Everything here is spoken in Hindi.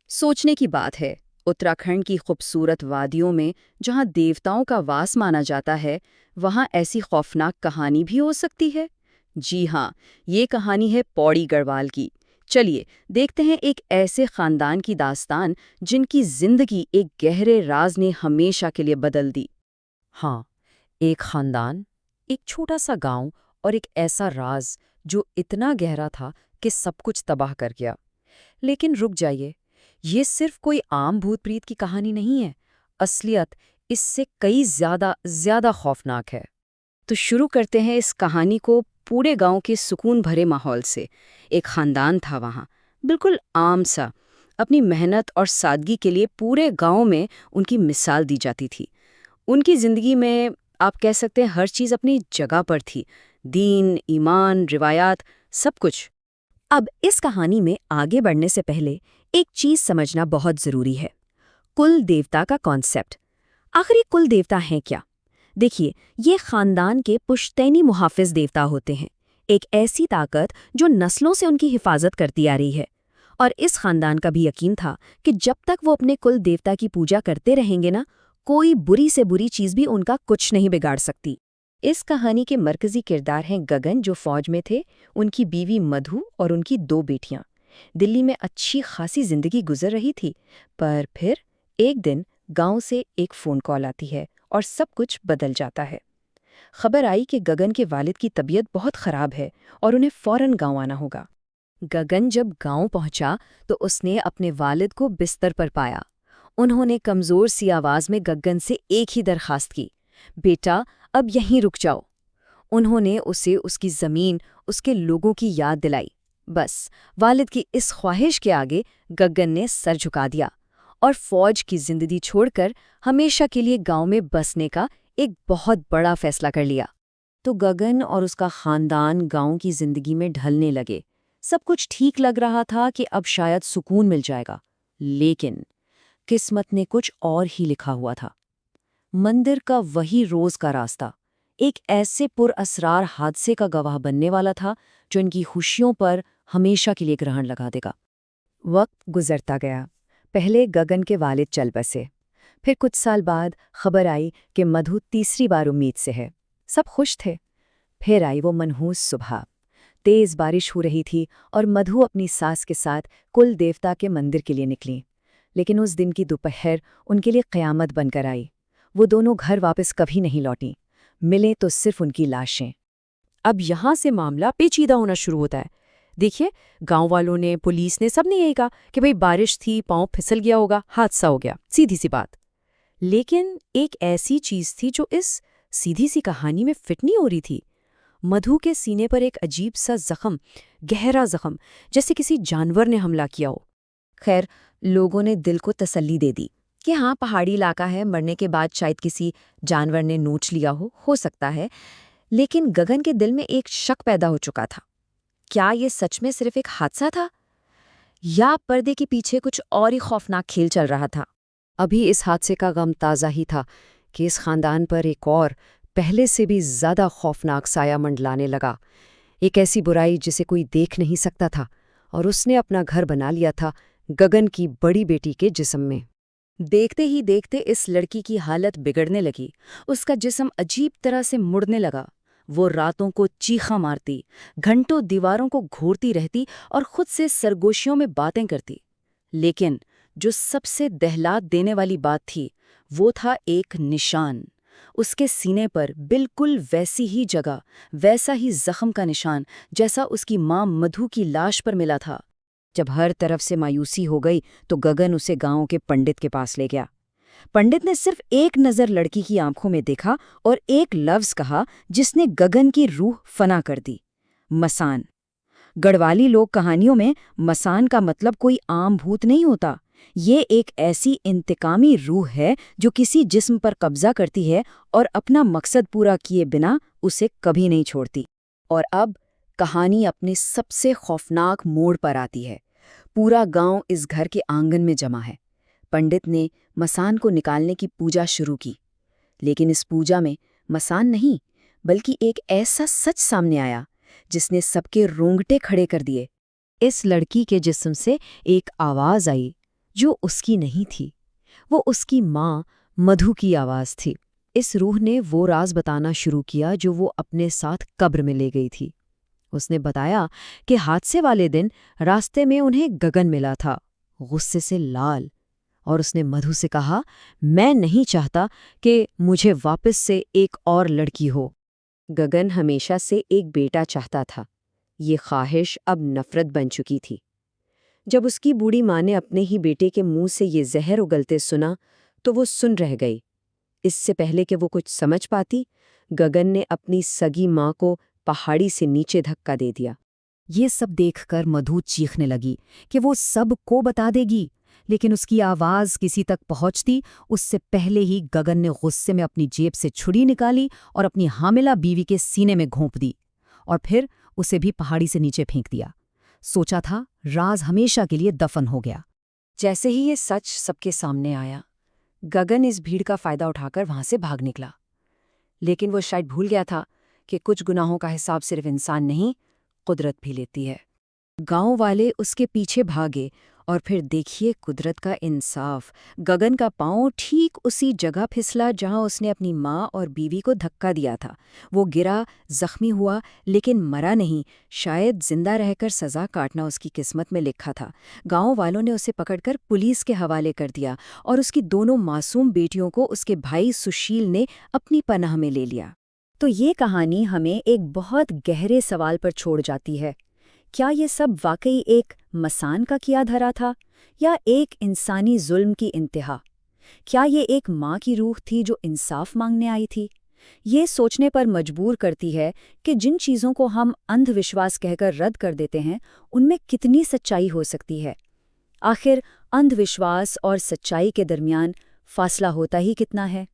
सोचने की बात है, उत्तराखंड की खूबसूरत वादियों में जहाँ देवताओं का वास माना जाता है, वहाँ ऐसी खौफनाक कहानी भी हो सकती है। जी हाँ, ये कहानी है पौड़ी गढ़वाल की। चलिए देखते हैं एक ऐसे खानदान की दास्तान जिनकी जिंदगी एक गहरे राज ने हमेशा के लिए बदल दी। हाँ, एक खानदान, एक छोटा सा गांव और एक ऐसा राज जो इतना गहरा था कि सब कुछ तबाह कर गया। लेकिन रुक जाइए, ये सिर्फ कोई आम भूत प्रीत की कहानी नहीं है। असलियत इससे कई ज्यादा ज्यादा खौफनाक है। तो शुरू करते हैं इस कहानी को पूरे गांव के सुकून भरे माहौल से। एक खानदान था वहाँ, बिल्कुल आम सा। अपनी मेहनत और सादगी के लिए पूरे गांव में उनकी मिसाल दी जाती थी। उनकी जिंदगी में आप कह सकते हैं हर चीज़ अपनी जगह पर थी। दीन, ईमान, रिवायात, सब कुछ। अब इस कहानी में आगे बढ़ने से पहले एक चीज समझना बहुत जरूरी है। कुल देवता का कॉन्सेप्ट। आखिर ये कुल देवता हैं क्या? देखिए, ये खानदान के पुश्तैनी मुहाफिज देवता होते हैं। एक ऐसी ताकत जो नस्लों से उनकी हिफाजत करती आ रही है। और इस खानदान का भी यकीन था कि जब तक वो अपने कुल देवता की पूजा करते रहेंगे ना, कोई बुरी से बुरी चीज भी उनका कुछ नहीं बिगाड़ सकती। इस कहानी के मरकजी किरदार हैं गगन, जो फौज में थे, उनकी बीवी मधु और उनकी दो बेटियां। दिल्ली में अच्छी खासी जिंदगी गुजर रही थी, पर फिर एक दिन गांव से एक फ़ोन कॉल आती है और सब कुछ बदल जाता है। खबर आई कि गगन के वालिद की तबीयत बहुत ख़राब है और उन्हें फ़ौरन गांव आना होगा। गगन जब गांव पहुंचा तो उसने अपने वालिद को बिस्तर पर पाया। उन्होंने कमजोर सी आवाज में गगन से एक ही दरखास्त की, बेटा अब यहीं रुक जाओ। उन्होंने उसे उसकी जमीन, उसके लोगों की याद दिलाई। बस वालिद की इस ख्वाहिश के आगे गगन ने सर झुका दिया और फौज की जिंदगी छोड़कर हमेशा के लिए गांव में बसने का एक बहुत बड़ा फैसला कर लिया। तो गगन और उसका खानदान गांव की जिंदगी में ढलने लगे। सब कुछ ठीक लग रहा था कि अब शायद सुकून मिल जाएगा। लेकिन किस्मत ने कुछ और ही लिखा हुआ था। मंदिर का वही रोज का रास्ता एक ऐसे पुरअसरार हादसे का गवाह बनने वाला था जो इनकी खुशियों पर हमेशा के लिए ग्रहण लगा देगा। वक्त गुजरता गया। पहले गगन के वालिद चल बसे। फिर कुछ साल बाद खबर आई कि मधु तीसरी बार उम्मीद से है। सब खुश थे। फिर आई वो मनहूस सुबह। तेज बारिश हो रही थी और मधु अपनी सास के साथ कुल देवता के मंदिर के लिए निकली। लेकिन उस दिन की दोपहर उनके लिए क़यामत बनकर आई। वो दोनों घर वापस कभी नहीं लौटीं। मिले तो सिर्फ उनकी लाशें। अब यहाँ से मामला पेचीदा होना शुरू होता है। देखिए, गांव वालों ने, पुलिस ने, सबने यही कहा कि भाई बारिश थी, पाँव फिसल गया होगा, हादसा हो गया, सीधी सी बात। लेकिन एक ऐसी चीज थी जो इस सीधी सी कहानी में फिट नहीं हो रही थी। मधु के सीने पर एक अजीब सा जख्म, गहरा जख्म, जैसे किसी जानवर ने हमला किया हो। खैर, लोगों ने दिल को तसल्ली दे दी कि हाँ, पहाड़ी इलाका है, मरने के बाद शायद किसी जानवर ने नोच लिया हो सकता है। लेकिन गगन के दिल में एक शक पैदा हो चुका था। क्या ये सच में सिर्फ एक हादसा था, या पर्दे के पीछे कुछ और ही खौफनाक खेल चल रहा था? अभी इस हादसे का गम ताज़ा ही था कि इस खानदान पर एक और, पहले से भी ज्यादा खौफनाक साया मंडलाने लगा। एक ऐसी बुराई जिसे कोई देख नहीं सकता था, और उसने अपना घर बना लिया था गगन की बड़ी बेटी के जिस्म में। देखते ही देखते इस लड़की की हालत बिगड़ने लगी। उसका जिस्म अजीब तरह से मुड़ने लगा। वो रातों को चीखा मारती, घंटों दीवारों को घूरती रहती और खुद से सरगोशियों में बातें करती। लेकिन जो सबसे दहलात देने वाली बात थी, वो था एक निशान। उसके सीने पर बिल्कुल वैसी ही जगह, वैसा ही जख्म का निशान जैसा उसकी माँ मधु की लाश पर मिला था। जब हर तरफ से मायूसी हो गई तो गगन उसे गांव के पंडित के पास ले गया। पंडित ने सिर्फ एक नज़र लड़की की आंखों में देखा और एक लफ्ज कहा जिसने गगन की रूह फना कर दी। मसान। गढ़वाली लोक कहानियों में मसान का मतलब कोई आम भूत नहीं होता। ये एक ऐसी इंतकामी रूह है जो किसी जिस्म पर कब्जा करती है और अपना मकसद पूरा किए बिना उसे कभी नहीं छोड़ती। और अब कहानी अपने सबसे खौफनाक मोड़ पर आती है। पूरा गांव इस घर के आंगन में जमा है। पंडित ने मसान को निकालने की पूजा शुरू की। लेकिन इस पूजा में मसान नहीं, बल्कि एक ऐसा सच सामने आया जिसने सबके रोंगटे खड़े कर दिए। इस लड़की के जिस्म से एक आवाज आई जो उसकी नहीं थी। वो उसकी माँ मधु की आवाज़ थी। इस रूह ने वो राज बताना शुरू किया जो वो अपने साथ कब्र में ले गई थी। उसने बताया कि हादसे वाले दिन रास्ते में उन्हें गगन मिला था, गुस्से से लाल, और उसने मधु से कहा, मैं नहीं चाहता कि मुझे वापस से एक और लड़की हो। गगन हमेशा से एक बेटा चाहता था। ये ख्वाहिश अब नफरत बन चुकी थी। जब उसकी बूढ़ी माँ ने अपने ही बेटे के मुंह से ये जहर उगलते सुना तो वो सुन रह गई। इससे पहले कि वो कुछ समझ पाती, गगन ने अपनी सगी माँ को पहाड़ी से नीचे धक्का दे दिया। ये सब देखकर मधु चीखने लगी कि वो सब को बता देगी, लेकिन उसकी आवाज़ किसी तक पहुंचती उससे पहले ही गगन ने गुस्से में अपनी जेब से छुरी निकाली और अपनी हामिला बीवी के सीने में घोंप दी, और फिर उसे भी पहाड़ी से नीचे फेंक दिया। सोचा था राज हमेशा के लिए दफन हो गया। जैसे ही ये सच सबके सामने आया, गगन इस भीड़ का फायदा उठाकर वहां से भाग निकला। लेकिन वो शायद भूल गया था कि कुछ गुनाहों का हिसाब सिर्फ इंसान नहीं, कुदरत भी लेती है। गांव वाले उसके पीछे भागे और फिर देखिए कुदरत का इंसाफ, गगन का पांव ठीक उसी जगह फिसला जहां उसने अपनी माँ और बीवी को धक्का दिया था। वो गिरा, जख्मी हुआ, लेकिन मरा नहीं। शायद जिंदा रहकर सजा काटना उसकी किस्मत में लिखा था। गांव वालों ने उसे पकड़कर पुलिस के हवाले कर दिया और उसकी दोनों मासूम बेटियों को उसके भाई सुशील ने अपनी पनाह में ले लिया। तो ये कहानी हमें एक बहुत गहरे सवाल पर छोड़ जाती है। क्या ये सब वाकई एक मसान का किया धरा था, या एक इंसानी जुल्म की इंतहा? क्या ये एक माँ की रूह थी जो इंसाफ मांगने आई थी? ये सोचने पर मजबूर करती है कि जिन चीज़ों को हम अंधविश्वास कहकर रद्द कर देते हैं, उनमें कितनी सच्चाई हो सकती है। आखिर अंधविश्वास और सच्चाई के दरमियान फासला होता ही कितना है?